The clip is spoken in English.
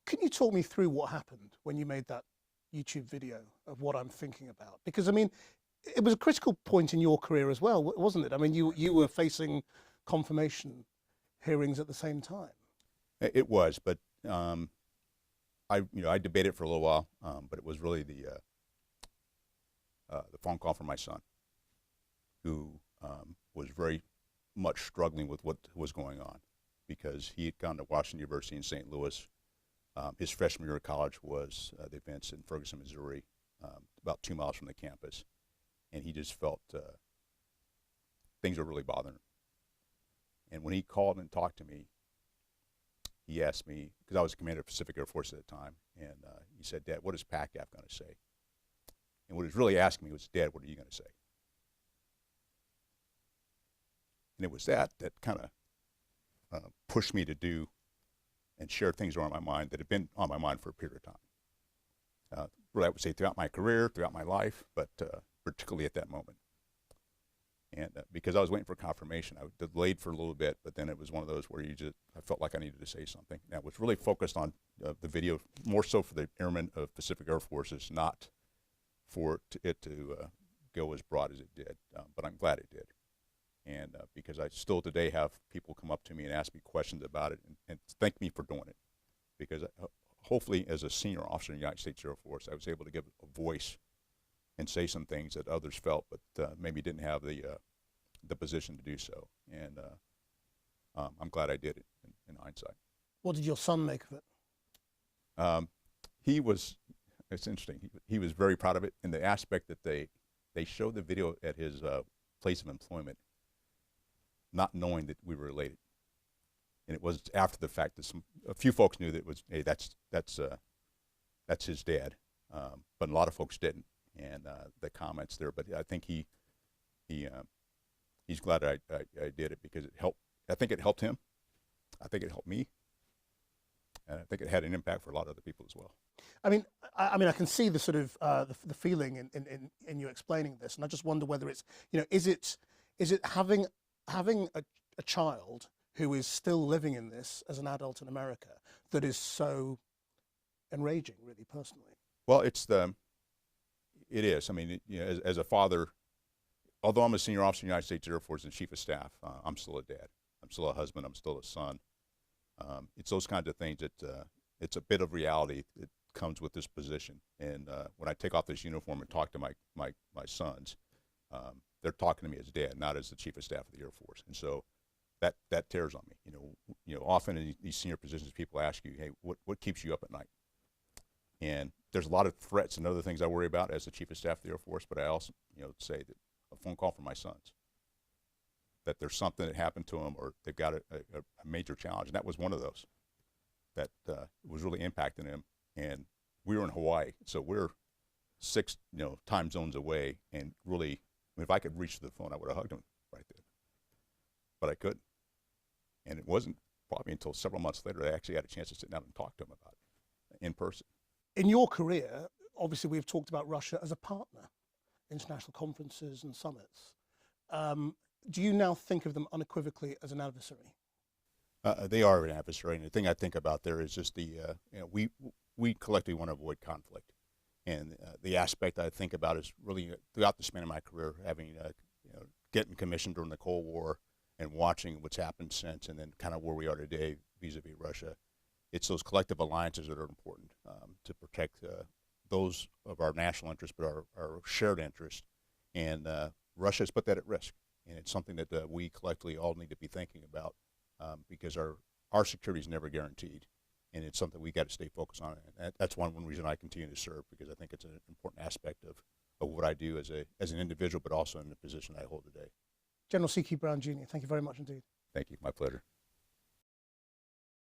Can you talk me through what happened when you made that YouTube video of what I'm thinking about? Because I mean, it was a critical point in your career as well, wasn't it? I mean, you were facing confirmation hearings at the same time. It was, but I debated for a little while, but it was really the phone call from my son, who was very much struggling with what was going on, because he had gone to Washington University in St. Louis. His freshman year of college was the events in Ferguson, Missouri, about 2 miles from the campus, and he just felt things were really bothering him. And when he called and talked to me, he asked me, because I was commander of Pacific Air Force at the time, and he said, "Dad, what is PACAF going to say?" And what he was really asking me was, "Dad, what are you going to say?" And it was that kind of pushed me to do and share things that were on my mind that had been on my mind for a period of time. Really, I would say throughout my career, throughout my life, but particularly at that moment. And because I was waiting for confirmation, I delayed for a little bit, but then it was one of those where I felt like I needed to say something. Now, I was really focused on the video, more so for the airmen of Pacific Air Forces, not for it to go as broad as it did, but I'm glad it did. And because I still today have people come up to me and ask me questions about it and thank me for doing it. Because hopefully, as a senior officer in the United States Air Force, I was able to give a voice and say some things that others felt, but maybe didn't have the position to do so. And I'm glad I did it in hindsight. What did your son make of it? It's interesting, he was very proud of it in the aspect that they showed the video at his place of employment, not knowing that we were related. And it was after the fact that a few folks knew that it was, hey, that's his dad, but a lot of folks didn't. And the comments there, but I think he's glad I did it, because it helped. I think it helped him. I think it helped me, and I think it had an impact for a lot of other people as well. I mean, I can see the sort of the feeling in you explaining this, and I just wonder whether it's, is it having a child who is still living in this as an adult in America that is so enraging, really, personally? Well, it is. I mean, as a father, although I'm a senior officer in the United States Air Force and Chief of Staff, I'm still a dad. I'm still a husband. I'm still a son. It's those kinds of things that it's a bit of reality that comes with this position. And when I take off this uniform and talk to my sons, they're talking to me as dad, not as the Chief of Staff of the Air Force. And so that tears on me. Often in these senior positions, people ask you, "Hey, what keeps you up at night?" And there's a lot of threats and other things I worry about as the Chief of Staff of the Air Force, but I also, say that a phone call from my sons, that there's something that happened to them, or they've got a major challenge. And that was one of those that was really impacting them. And we were in Hawaii, so we're 6 time zones away, and really, I mean, if I could reach the phone, I would have hugged him right there. But I couldn't. And it wasn't probably until several months later that I actually had a chance to sit down and talk to him about it in person. In your career, obviously, we've talked about Russia as a partner, international conferences and summits. Do you now think of them unequivocally as an adversary? They are an adversary, and the thing I think about there is just we collectively want to avoid conflict, and the aspect I think about is really throughout the span of my career, having getting commissioned during the Cold War and watching what's happened since, and then kind of where we are today vis-a-vis Russia. It's those collective alliances that are important to protect those of our national interests, but our shared interest. And Russia has put that at risk, and it's something that we collectively all need to be thinking about, because our security is never guaranteed, and it's something we got to stay focused on. And that's one reason I continue to serve, because I think it's an important aspect of what I do as an individual, but also in the position I hold today. General C.Q. Brown Jr., thank you very much indeed. Thank you. My pleasure.